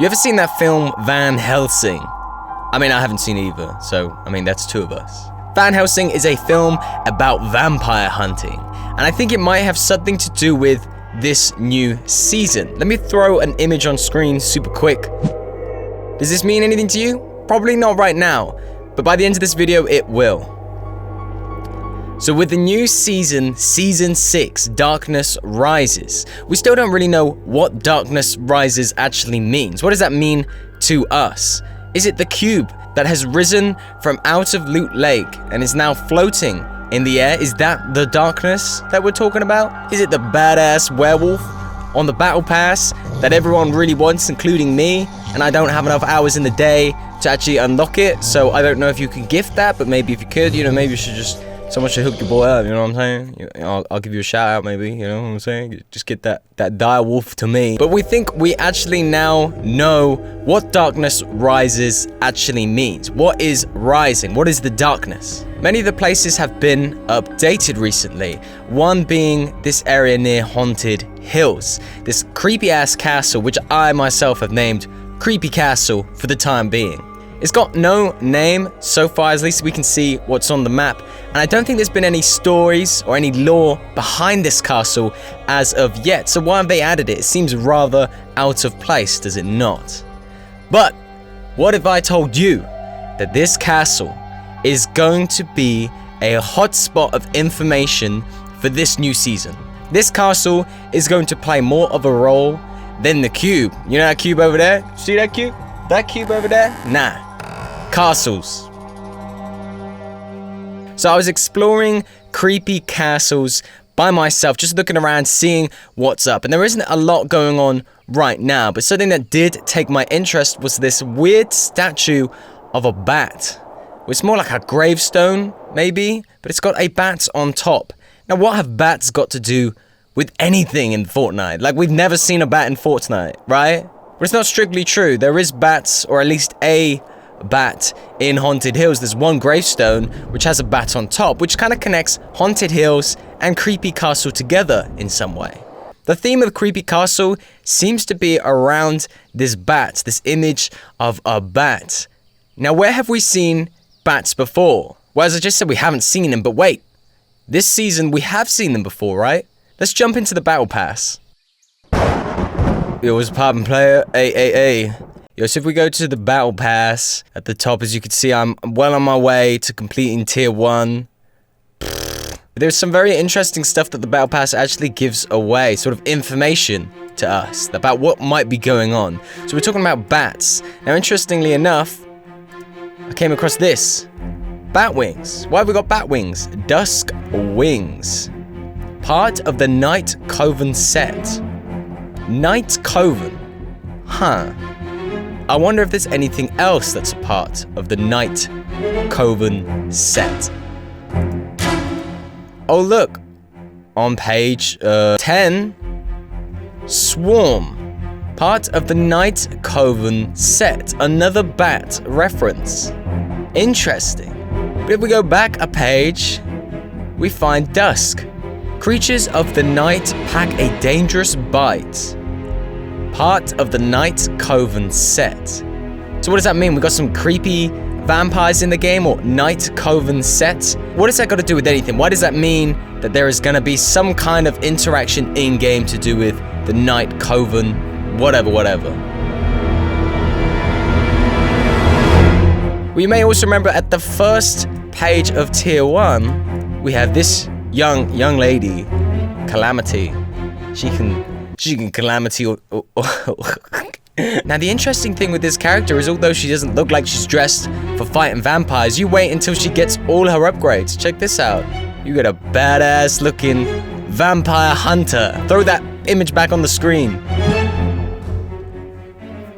You ever seen that film Van Helsing? I mean, I haven't seen either, so, I mean, that's two of us. Van Helsing is a film about vampire hunting, and I think it might have something to do with this new season. Let me throw an image on screen super quick. Does this mean anything to you? Probably not right now, but by the end of this video, it will. So with the new season, Season 6, Darkness Rises, we still don't really know what Darkness Rises actually means. What does that mean to us? Is it the cube that has risen from out of Loot Lake and is now floating in the air? Is that the darkness that we're talking about? Is it the badass werewolf on the battle pass that everyone really wants, including me, and I don't have enough hours in the day to actually unlock it? So I don't know if you can gift that, but maybe if you could, you know, maybe you should just... Someone should hook your boy up, you know what I'm saying? You know, I'll give you a shout out maybe, you know what I'm saying? Just get that dire wolf to me. But we think we actually now know what Darkness Rises actually means. What is rising? What is the darkness? Many of the places have been updated recently. One being this area near Haunted Hills. This creepy ass castle, which I myself have named Creepy Castle for the time being. It's got no name so far, at least we can see what's on the map. And I don't think there's been any stories or any lore behind this castle as of yet. So why have they added it? It seems rather out of place, does it not? But what if I told you that this castle is going to be a hotspot of information for this new season? This castle is going to play more of a role than the cube. You know that cube over there? See that cube? That cube over there? Nah. Castles. So I was exploring creepy castles by myself, just looking around, seeing what's up. And there isn't a lot going on right now, but something that did take my interest was this weird statue of a bat. It's more like a gravestone, maybe, but it's got a bat on top. Now, what have bats got to do with anything in Fortnite? Like, we've never seen a bat in Fortnite, right? But it's not strictly true. There is bats, or at least a bat in Haunted Hills. There's one gravestone which has a bat on top, which kind of connects Haunted Hills and Creepy Castle together in some way. The theme of Creepy Castle seems to be around this bat, this image of a bat. Now, where have we seen bats before? Well, as I just said, we haven't seen them, but wait. This season, we have seen them before, right? Let's jump into the battle pass. Yo, what's poppin', player? Hey. Yo, so if we go to the battle pass at the top, as you can see, I'm well on my way to completing tier 1. There's some very interesting stuff that the battle pass actually gives away, sort of information to us about what might be going on. So we're talking about bats. Now, interestingly enough, I came across this. Bat wings. Why have we got bat wings? Dusk wings. Part of the Night Coven set. Night Coven. Huh. I wonder if there's anything else that's a part of the Night Coven set. Oh, look. On page 10. Swarm. Part of the Night Coven set. Another bat reference. Interesting. But if we go back a page, we find Dusk. Creatures of the night pack a dangerous bite. Part of the Night Coven set. So what does that mean? We got some creepy vampires in the game, or Night Coven set? What has that got to do with anything? Why does that mean that there is going to be some kind of interaction in-game to do with the Night Coven, whatever? We may also remember at the first page of tier 1, we have this young lady, Calamity. She can Calamity or Now, the interesting thing with this character is, although she doesn't look like she's dressed for fighting vampires, you wait until she gets all her upgrades. Check this out. You get a badass looking vampire hunter. Throw that image back on the screen.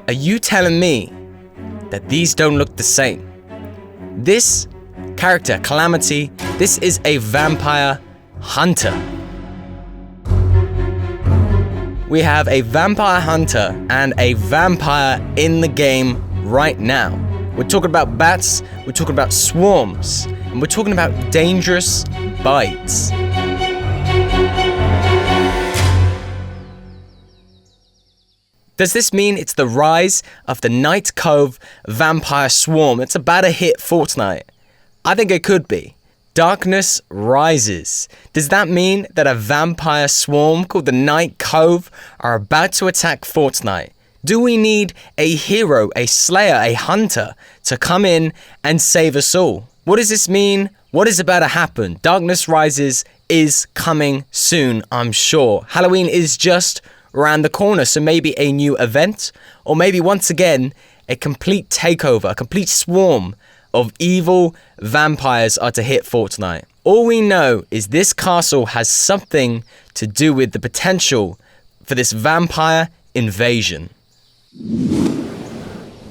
Are you telling me that these don't look the same? This character, Calamity, this is a vampire hunter. We have a vampire hunter and a vampire in the game right now. We're talking about bats, we're talking about swarms, and we're talking about dangerous bites. Does this mean it's the rise of the Night Cove vampire swarm that's about to hit Fortnite? I think it could be. Darkness rises. Does that mean that a vampire swarm called the Night Cove are about to attack Fortnite? Do we need a hero, a slayer, a hunter to come in and save us all? What does this mean? What is about to happen? Darkness Rises is coming soon, I'm sure. Halloween is just around the corner, so maybe a new event, or maybe once again, a complete takeover, a complete swarm of evil vampires are to hit Fortnite. All we know is this castle has something to do with the potential for this vampire invasion.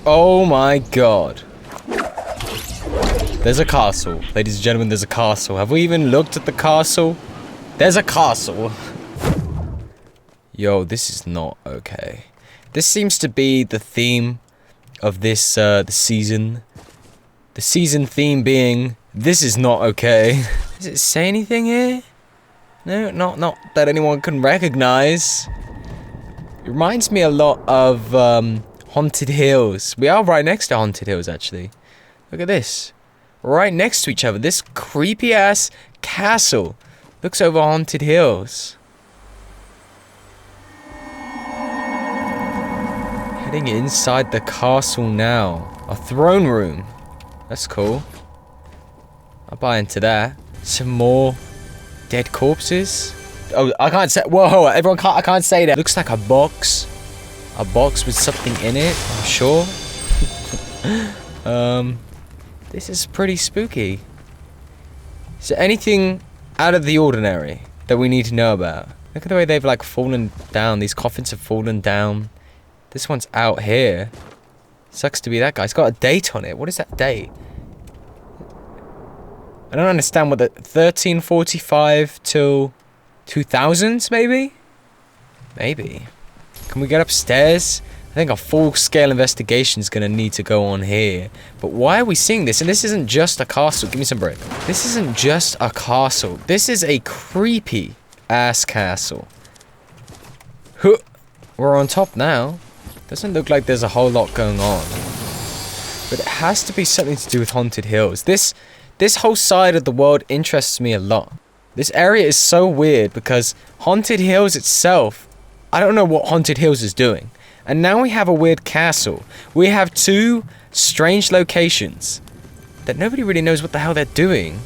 Oh my god. There's a castle. Ladies and gentlemen, there's a castle. Have we even looked at the castle? There's a castle. Yo, this is not okay. This seems to be the theme of this, the season. The season theme being, this is not okay. Does it say anything here? No, not that anyone can recognize. It reminds me a lot of Haunted Hills. We are right next to Haunted Hills, actually. Look at this. Right next to each other. This creepy-ass castle looks over Haunted Hills. Heading inside the castle now. A throne room. That's cool. I'll buy into that. Some more dead corpses. Oh, I can't say. Whoa, everyone can't. I can't say that. Looks like a box. A box with something in it. I'm sure. This is pretty spooky. Is there anything out of the ordinary that we need to know about? Look at the way they've like fallen down. These coffins have fallen down. This one's out here. Sucks to be that guy. It's got a date on it. What is that date? I don't understand what the 1345 till 2000s maybe? Maybe. Can we get upstairs? I think a full-scale investigation is going to need to go on here. But why are we seeing this? And this isn't just a castle. Give me some bread. This isn't just a castle. This is a creepy-ass castle. Huh. We're on top now. Doesn't look like there's a whole lot going on. But it has to be something to do with Haunted Hills. This whole side of the world interests me a lot. This area is so weird because Haunted Hills itself, I don't know what Haunted Hills is doing. And now we have a weird castle. We have two strange locations that nobody really knows what the hell they're doing.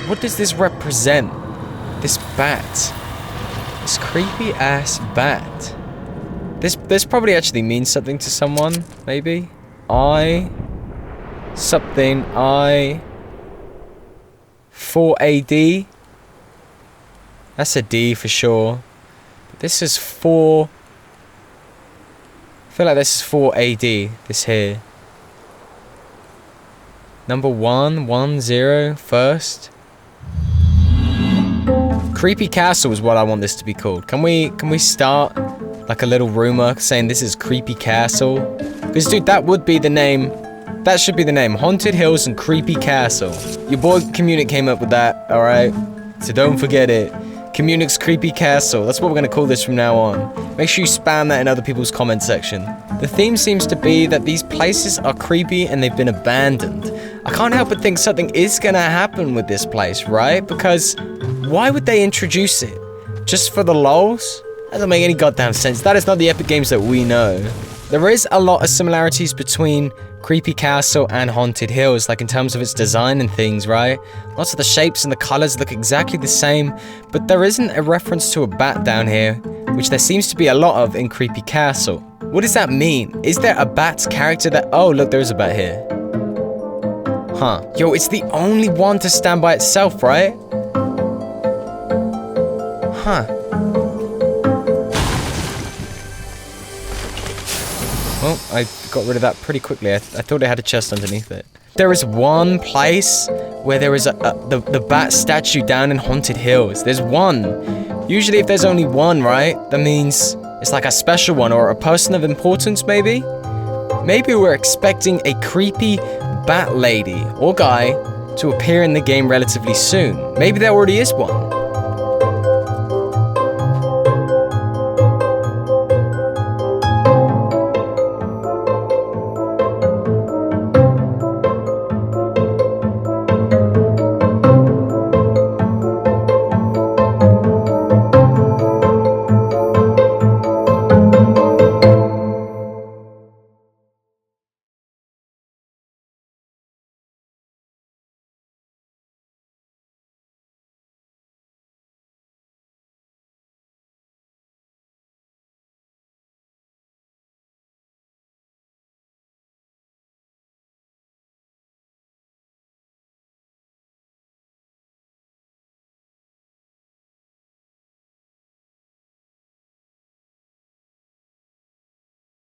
What does this represent? This bat. This creepy ass bat. This probably actually means something to someone, maybe. Something 4 AD. That's a D for sure. This is 4. I feel like this is 4 AD, this here. Number 110 first. Creepy Castle is what I want this to be called. Can we start like a little rumor saying this is Creepy Castle? Because dude, that would be the name. That should be the name. Haunted Hills and Creepy Castle. Your boy Communic came up with that, alright? So don't forget it. Communic's Creepy Castle. That's what we're going to call this from now on. Make sure you spam that in other people's comment section. The theme seems to be that these places are creepy and they've been abandoned. I can't help but think something is going to happen with this place, right? Because why would they introduce it? Just for the lols? That doesn't make any goddamn sense. That is not the Epic Games that we know. There is a lot of similarities between Creepy Castle and Haunted Hills, like in terms of its design and things, right? Lots of the shapes and the colors look exactly the same, but there isn't a reference to a bat down here, which there seems to be a lot of in Creepy Castle. What does that mean? Is there a bat character that... Oh, look, there is a bat here. Huh. Yo, it's the only one to stand by itself, right? Huh. Well, I got rid of that pretty quickly. I thought it had a chest underneath it. There is one place where there is the bat statue down in Haunted Hills. There's one. Usually if there's only one, right? That means it's like a special one or a person of importance, maybe? Maybe we're expecting a creepy bat lady or guy to appear in the game relatively soon. Maybe there already is one.